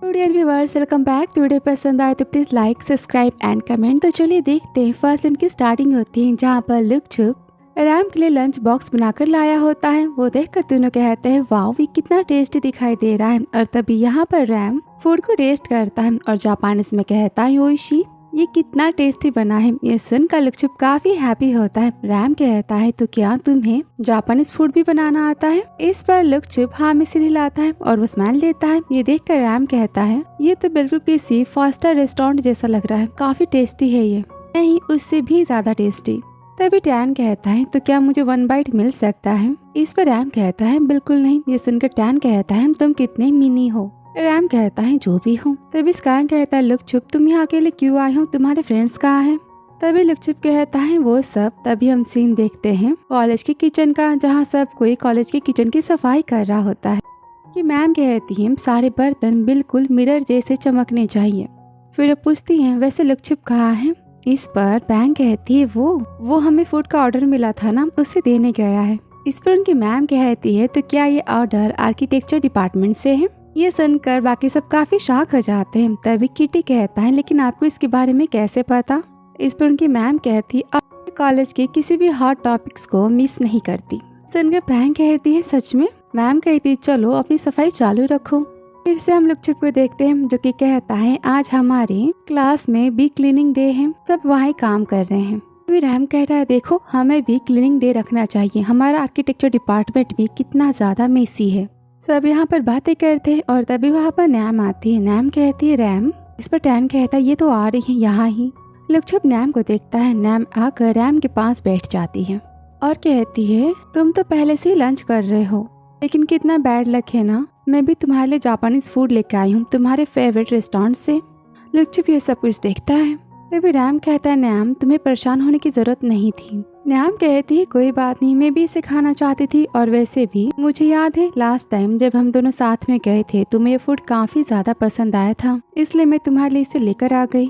तो dear viewers, welcome back. Video पसंद आए तो please like, subscribe and comment. तो चलिए देखते हैं। फर्स्ट दिन की स्टार्टिंग होती है जहाँ पर लुकछुप रैम के लिए लंच बॉक्स बनाकर लाया होता है। वो देखकर दोनों कहते हैं वाओ, ये कितना टेस्टी दिखाई दे रहा है। और तभी यहाँ पर रैम फूड को टेस्ट करता है और जापानीज में कहता है ओइशी, ये कितना टेस्टी बना है। ये सुनकर लुकछुप काफी हैप्पी होता है। रैम कहता है तो क्या तुम्हें जापानीज फूड भी बनाना आता है। इस पर लुकछुप हाँ में सिर हिलाता है और वो स्माइल देता है। ये देखकर रैम कहता है ये तो बिल्कुल किसी फाइव स्टार रेस्टोरेंट जैसा लग रहा है, काफी टेस्टी है ये, नहीं उससे भी ज्यादा टेस्टी। तभी टैन कहता है तो क्या मुझे 1 बाइट मिल सकता है। इस पर रैम कहता है बिल्कुल नहीं। ये सुनकर टैन कहता है तुम कितने मिनी हो। रैम कहता है जो भी हो। तभी स्काई कहता है लुकछुप तुम यहाँ अकेले क्यों आए हो, तुम्हारे फ्रेंड्स कहाँ हैं। तभी लुकछुप कहता है वो सब। तभी हम सीन देखते हैं कॉलेज के किचन का, जहाँ सब कोई कॉलेज के किचन की सफाई कर रहा होता है कि मैम कहती है सारे बर्तन बिल्कुल मिरर जैसे चमकने चाहिए। फिर वो पूछती है वैसे लुकछुप कहाँ है। इस पर बैंग कहती है वो हमें फूड का ऑर्डर मिला था ना, उसे देने गया है। इस पर उनकी मैम कहती है तो क्या ये ऑर्डर आर्किटेक्चर डिपार्टमेंट से है। ये सुनकर बाकी सब काफी शॉक हो जाते हैं। तभी किटी कहता है लेकिन आपको इसके बारे में कैसे पता। इस पर उनकी मैम कहती है कॉलेज के किसी भी हॉट टॉपिक्स को मिस नहीं करती। सुनकर बैंग कहती है सच में। मैम कहती है चलो अपनी सफाई चालू रखो। फिर से हम लुकछुप को देखते हैं जो कि कहता है आज हमारे क्लास में भी क्लीनिंग डे है, सब वहाँ काम कर रहे हैं। फिर रैम कहता है देखो हमें भी क्लीनिंग डे रखना चाहिए, हमारा आर्किटेक्चर डिपार्टमेंट भी कितना ज्यादा मेसी है। सब यहाँ पर बातें करते हैं और तभी वहाँ पर नैम आती है। नैम कहती है रैम। इस पर टैन कहता है ये तो आ रही है यहाँ ही। लुकछुप नैम को देखता है। नैम आकर रैम के पास बैठ जाती है और कहती है तुम तो पहले से ही लंच कर रहे हो, लेकिन कितना बैड लक है ना, मैं भी तुम्हारे लिए जापानीज फूड लेके आई हूँ तुम्हारे फेवरेट रेस्टोरेंट से। लुकछुप ये सब कुछ देखता है। तभी रैम कहता है नैम तुम्हें परेशान होने की जरूरत नहीं थी। नैम कहती है कोई बात नहीं, मैं भी इसे खाना चाहती थी और वैसे भी मुझे याद है लास्ट टाइम जब हम दोनों साथ में गए थे तुम्हें ये फूड काफी ज्यादा पसंद आया था, इसलिए मैं तुम्हारे लिए इसे लेकर आ गई।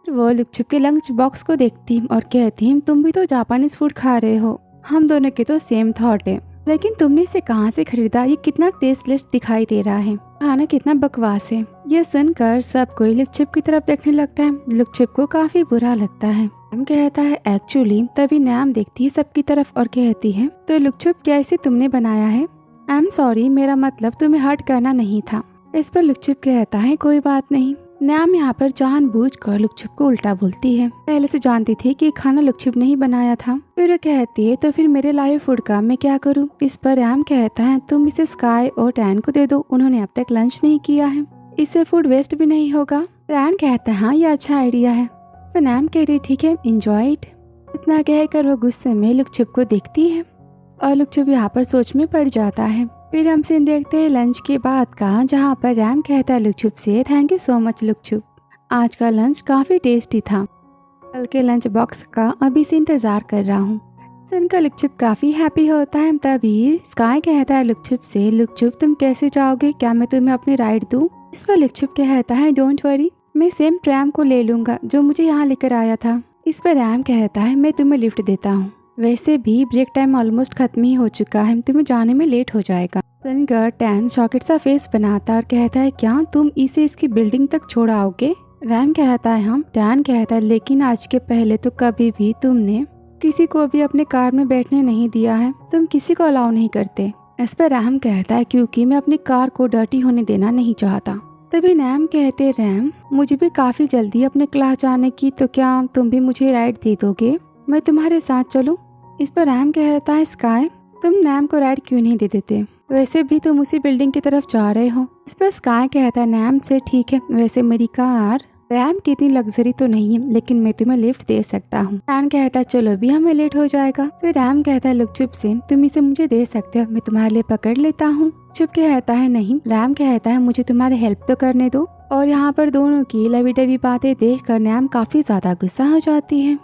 वो लुकछुप के लंच बॉक्स को देखती और कहती तुम भी तो जापानीज फूड खा रहे हो, हम दोनों के तो सेम थॉट है, लेकिन तुमने इसे कहाँ से खरीदा, ये कितना टेस्टलेस दिखाई दे रहा है, खाना कितना बकवास है। ये सुनकर सब कोई लुकछुप की तरफ देखने लगता है। लुकछुप को काफी बुरा लगता है। नैम कहता है एक्चुअली। तभी नैम देखती है सबकी तरफ और कहती है तो लुकछुप क्या इसे तुमने बनाया है। आई एम सॉरी, मेरा मतलब तुम्हें हर्ट करना नहीं था। इस पर लुकछुप कहता है कोई बात नहीं। नैम यहाँ पर जानबूझकर लुकछुप को उल्टा बोलती है, पहले से जानती थी कि खाना लुकछुप ने ही बनाया था। फिर वो कहती है तो फिर मेरे लाए फूड का मैं क्या करूँ। इस पर रैम कहता है तुम इसे स्काई और टैन को दे दो, उन्होंने अब तक लंच नहीं किया है, इससे फूड वेस्ट भी नहीं होगा। रैन कहता है हाँ ये अच्छा आइडिया है। फिर नैम कहती है ठीक है, एंजॉय इट। इतना कहकर वो गुस्से में लुकछुप को देखती है और लुकछुप यहाँ पर सोच में पड़ जाता है। फिर हम सीन देखते हैं लंच के बाद का, जहाँ पर रैम कहता है लुकछुप से थैंक यू सो मच लुकछुप, आज का लंच काफी टेस्टी था, कल के लंच बॉक्स का अभी से इंतजार कर रहा हूँ। सुनकर लुकछुप काफी हैप्पी होता है। तभी स्काई कहता है लुकछुप से लुकछुप तुम कैसे जाओगे, क्या मैं तुम्हें अपनी राइड दूँ। इस पर लुकछुप कहता है डोंट वरी, मैं सेम ट्रैम को ले लूंगा जो मुझे यहाँ लेकर आया था। इस पर रैम कहता है मैं तुम्हें लिफ्ट देता हूँ, वैसे भी ब्रेक टाइम ऑलमोस्ट खत्म ही हो चुका है, तुम्हें जाने में लेट हो जाएगा। सुनकर टैन शॉकेट सा फेस बनाता और कहता है क्या तुम इसे इसकी बिल्डिंग तक छोड़ाओगे। रैम कहता है हम। टैन कहता है लेकिन आज के पहले तो कभी भी तुमने किसी को भी अपने कार में बैठने नहीं दिया है, तुम किसी को अलाउ नहीं करते। इस पर रैम कहता है क्योंकि मैं अपनी कार को डर्टी होने देना नहीं चाहता। तभी नैम कहते रैम मुझे भी काफी जल्दी अपने क्लास जाने की, तो क्या तुम भी मुझे राइड दे दोगे, मैं तुम्हारे साथ चलूं। इस पर रैम कहता है स्काई तुम नैम को राइड क्यों नहीं दे देते, वैसे भी तुम उसी बिल्डिंग की तरफ जा रहे हो। इस पर स्काई कहता है नैम से ठीक है, वैसे मेरी कार रैम की इतनी लग्जरी तो नहीं है, लेकिन मैं तुम्हें लिफ्ट दे सकता हूँ। रैम कहता है चलो भी हमें लेट हो जाएगा। फिर रैम कहता है लुकछुप से तुम इसे मुझे दे सकते हो, मैं तुम्हारे लिए पकड़ लेता हूँ। चुप कहता है नहीं। रैम कहता है मुझे तुम्हारी हेल्प तो करने दो। और यहाँ पर दोनों की लवी डवी बातें देख कर नैम काफी ज्यादा गुस्सा हो जाती है।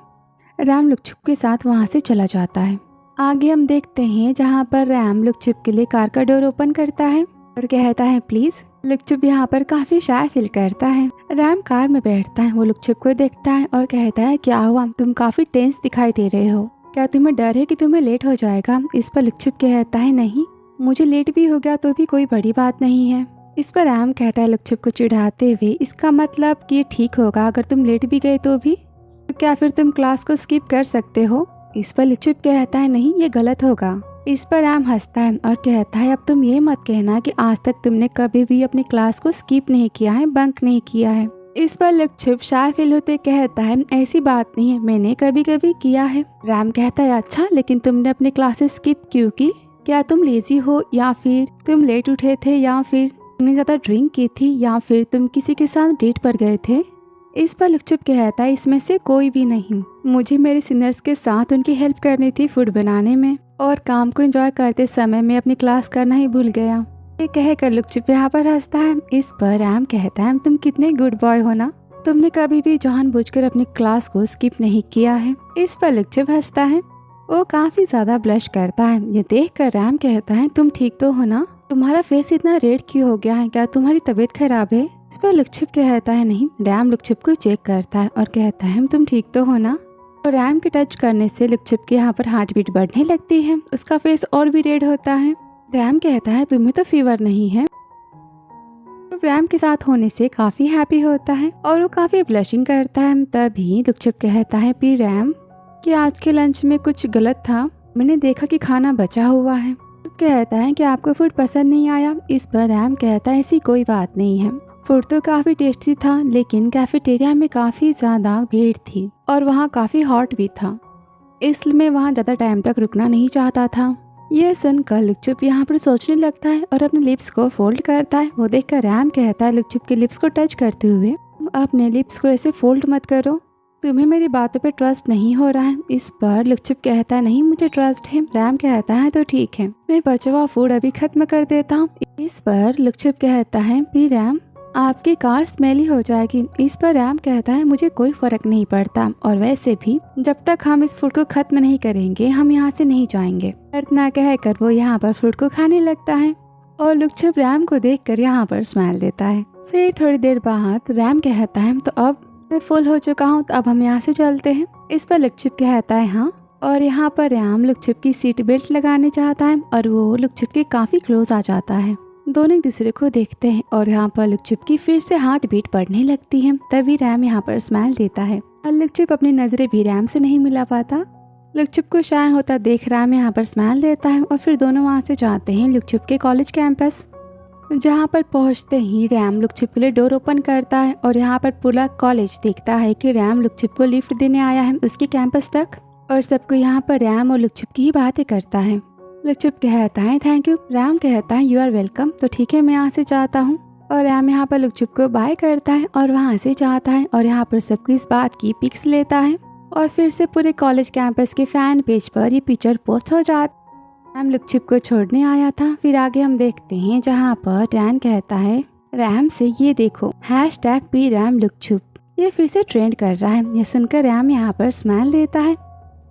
रैम लुकछुप के साथ वहाँ से चला जाता है। आगे हम देखते हैं जहाँ पर रैम लुकछुप के लिए कार का डोर ओपन करता है और कहता है प्लीज। लुकछुप यहाँ पर काफी शाय फील करता है। रैम कार में बैठता है, वो लुकछुप को देखता है और कहता है क्या हुआ, तुम काफी टेंस दिखाई दे रहे हो, क्या तुम्हें डर है कि तुम्हें लेट हो जाएगा। इस पर लुकछुप कहता है नहीं, मुझे लेट भी हो गया तो भी कोई बड़ी बात नहीं है। इस पर रैम कहता है लुकछुप को चिढ़ाते हुए, इसका मतलब कि ये ठीक होगा अगर तुम लेट भी गए तो भी? तो क्या फिर तुम क्लास को स्किप कर सकते हो? इस पर लुकछुप कहता है नहीं, ये गलत होगा। इस पर रैम हंसता है और कहता है अब तुम ये मत कहना कि आज तक तुमने कभी भी अपनी क्लास को स्किप नहीं किया है, बंक नहीं किया है। इस पर लुकछुप शाय फील होते कहता है ऐसी बात नहीं है, मैंने कभी कभी किया है। रैम कहता है अच्छा, लेकिन तुमने अपनी क्लासेस स्किप क्यों की? क्या तुम लेजी हो, या फिर तुम लेट उठे थे, या फिर तुमने ज्यादा ड्रिंक की थी, या फिर तुम किसी के साथ डेट पर गए थे? इस पर लुकछुप कहता है इसमें से कोई भी नहीं, मुझे मेरे सीनियर्स के साथ उनकी हेल्प करनी थी फूड बनाने में, और काम को एंजॉय करते समय मैं अपनी क्लास करना ही भूल गया। ये कहकर लुकछुप यहाँ पर हंसता है। इस पर रैम कहता है तुम कितने गुड बॉय हो ना, तुमने कभी भी जानबूझकर अपनी क्लास को स्किप नहीं किया है। इस पर लुकछुप हंसता है, वो काफी ज्यादा ब्लश करता है। ये देखकर रैम कहता है तुम ठीक तो हो ना, तुम्हारा फेस इतना रेड क्यों हो गया है, क्या तुम्हारी तबीयत खराब है? इस पर लुकछुप कहता है नहीं। रैम लुकछुप को चेक करता है और कहता है तुम ठीक तो हो ना। और रैम के टच करने से लुकछुप के यहाँ पर हार्ट बीट बढ़ने लगती है, उसका फेस और भी रेड होता है। रैम कहता है तुम्हें तो फीवर नहीं है। तो रैम के साथ होने से काफी हैप्पी होता है और वो काफी ब्लशिंग करता है। तभी लुकछुप कहता है पी रैम कि आज के लंच में कुछ गलत था, मैंने देखा कि खाना बचा हुआ है। कहता है कि आपको फूड पसंद नहीं आया। इस पर रैम कहता है ऐसी कोई बात नहीं है, फूड तो काफी टेस्टी था, लेकिन कैफेटेरिया में काफी ज्यादा भीड़ थी और वहाँ काफी हॉट भी था, इसलिए मैं वहाँ ज्यादा टाइम तक रुकना नहीं चाहता था। यह सुनकर लुकछुप यहाँ पर सोचने लगता है और अपने लिप्स को फोल्ड करता है। वो देखकर रैम कहता है लुकछुप के लिप्स को टच करते हुए, अपने लिप्स को ऐसे फोल्ड मत करो, तुम्हें मेरी बातों पे ट्रस्ट नहीं हो रहा है। इस पर लुकछुप कहता है नहीं मुझे ट्रस्ट है। रैम कहता है तो ठीक है, मैं बचा हुआ फूड अभी खत्म कर देता हूँ। इस पर लुकछुप कहता है भी रैम आपकी कार स्मेली हो जाएगी। इस पर रैम कहता है मुझे कोई फर्क नहीं पड़ता, और वैसे भी जब तक हम इस फूड को खत्म नहीं करेंगे हम यहाँ से नहीं जाएंगे। इतना कहकर वो यहाँ पर फूड को खाने लगता है और लुकछुप रैम को देखकर यहाँ पर स्माइल देता है। फिर थोड़ी देर बाद रैम कहता है तो अब मैं फुल हो चुका हूँ, तो अब हम यहाँ से चलते हैं। इस पर लुकछुप कहता है हाँ, और यहाँ पर रैम लुकछुप की सीट बेल्ट लगाने चाहता है और वो लुकछुप के काफी क्लोज आ जाता है। दोनों एक दूसरे को देखते हैं और यहाँ पर लुकछुप की फिर से हार्ट बीट बढ़ने लगती है। तभी रैम यहाँ पर स्माइल देता है और लुकछुप अपनी नजरें भी रैम से नहीं मिला पाता। लुकछुप को शाय होता देख रैम यहाँ पर स्माइल देता है और फिर दोनों वहाँ से जाते हैं लुकछुप के कॉलेज कैंपस। जहाँ पर पहुँचते ही रैम लुकछुप के लिए डोर ओपन करता है और यहाँ पर पूरा कॉलेज देखता है कि रैम लुकछुप को लिफ्ट देने आया है उसके कैंपस तक, और सबको यहाँ पर रैम और लुकछुप की ही बातें करता है। लुकछुप कहता है थैंक यू। रैम कहता है यू आर वेलकम। तो ठीक है मैं यहाँ से जाता हूँ। और रैम यहाँ पर लुकछुप को बाय करता है और वहाँ से जाता है और यहाँ पर सबको इस बात की पिक्स लेता है और फिर से पूरे कॉलेज कैंपस के फैन पेज पर ये पिक्चर पोस्ट हो जाती। रैम लुकछुप को छोड़ने आया था। फिर आगे हम देखते हैं जहाँ पर टैन कहता है रैम से ये देखो #P रैम लुकछुप, ये फिर से ट्रेंड कर रहा है। ये सुनकर रैम यहाँ पर स्माइल देता है।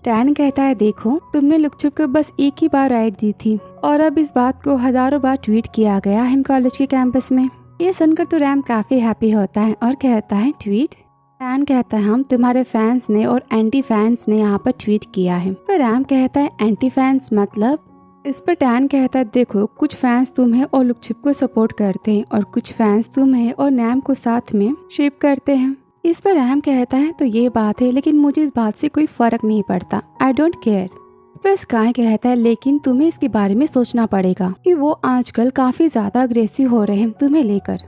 टैन कहता है देखो तुमने लुकछुप को बस एक ही बार राइट दी थी और अब इस बात को हजारों बार ट्वीट किया गया है कॉलेज के कैंपस में। ये सुनकर तो रैम काफी हैप्पी होता है और कहता है ट्वीट। टैन कहता है हम तुम्हारे फैंस ने और एंटी फैंस ने यहाँ पर ट्वीट किया है। पर रैम कहता है एंटी फैंस मतलब? इस पर टैन कहता है देखो कुछ फैंस तुम्हें और लुकछुप को सपोर्ट करते हैं और कुछ फैंस तुम्हें और नैम को साथ में शिप करते हैं। इस पर रैम कहता है तो ये बात है, लेकिन मुझे इस बात से कोई फर्क नहीं पड़ता, आई डोंट केयर। इस पर स्काई कहता है लेकिन तुम्हें इसके बारे में सोचना पड़ेगा कि वो आजकल काफी ज्यादा अग्रेसिव हो रहे हैं तुम्हें लेकर।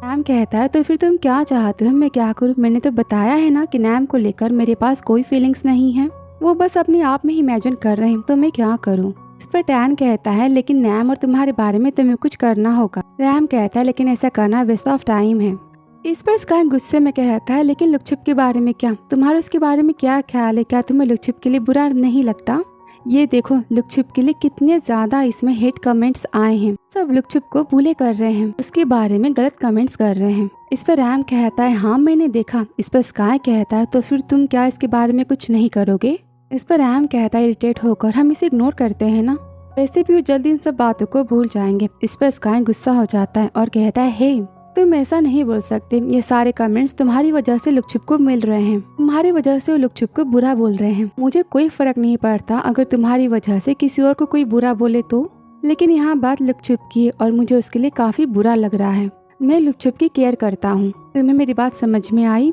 रैम कहता है तो फिर तुम क्या चाहते हो मैं क्या करूँ? मैंने तो बताया है ना कि नैम को लेकर मेरे पास कोई फीलिंग्स नहीं है, वो बस अपने आप में इमेजिन कर रहे हैं, तो मैं क्या करूँ? इस पर टैन कहता है लेकिन नैम और तुम्हारे बारे में तुम्हें कुछ करना होगा। रैम कहता है लेकिन ऐसा करना वेस्ट ऑफ टाइम है। इस पर स्काई गुस्से में कहता है लेकिन लुकछुप के बारे में क्या, तुम्हारा उसके बारे में क्या ख्याल है? क्या तुम्हें लुकछुप के लिए बुरा नहीं लगता? ये देखो लुकछुप के लिए कितने ज्यादा इसमें हेट कमेंट्स आए हैं, सब लुकछुप को बुले कर रहे हैं, उसके बारे में गलत कमेंट्स कर रहे हैं। इस पर रैम कहता है हाँ मैंने देखा। इस पर स्काई कहता है तो फिर तुम क्या इसके बारे में कुछ नहीं करोगे? इस पर रैम कहता है इरिटेट होकर हम इसे इग्नोर करते हैं ना, वैसे भी वो जल्दी इन सब बातों को भूल जाएंगे। इस पर स्काई गुस्सा हो जाता है और कहता है हे तुम ऐसा नहीं बोल सकते, ये सारे कमेंट्स तुम्हारी वजह से लुकछुप को मिल रहे हैं, तुम्हारी वजह से वो लुकछुप को बुरा बोल रहे हैं। मुझे कोई फर्क नहीं पड़ता अगर तुम्हारी वजह से किसी और को कोई बुरा बोले तो। लेकिन यहाँ बात लुकछुप की है और मुझे उसके लिए काफ़ी बुरा लग रहा है। मैं लुकछुप की केयर करता हूँ। तुम्हें मेरी बात समझ में आई?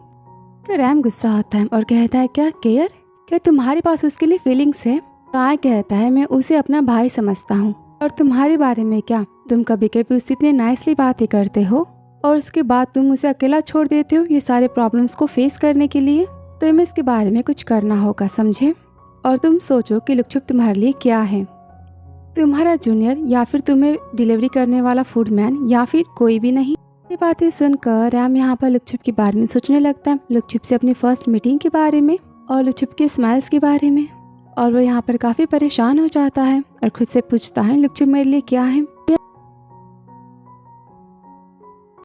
रैम गुस्सा आता है और कहता है क्या केयर? क्या तुम्हारे पास उसके लिए फीलिंग्स है? काय कहता है मैं उसे अपना भाई समझता हूँ। और तुम्हारे बारे में क्या? तुम कभी कभी उससे इतने नाइसली बातें करते हो और उसके बाद तुम उसे अकेला छोड़ देते हो ये सारे प्रॉब्लम्स को फेस करने के लिए। तुम्हें इसके बारे में कुछ करना होगा, समझे? और तुम सोचो कि लुकछुप तुम्हारे लिए क्या है, तुम्हारा जूनियर या फिर तुम्हें डिलीवरी करने वाला फूडमैन या फिर कोई भी नहीं। ये बातें सुनकर रैम यहाँ पर लुकछुप के बारे में सोचने लगता है, लुकछुप से अपनी फर्स्ट मीटिंग के बारे में और लुकछुप के स्माइल्स के बारे में। और वो यहाँ पर काफ़ी परेशान हो जाता है और खुद से पूछता है लुकछुप मेरे लिए क्या है।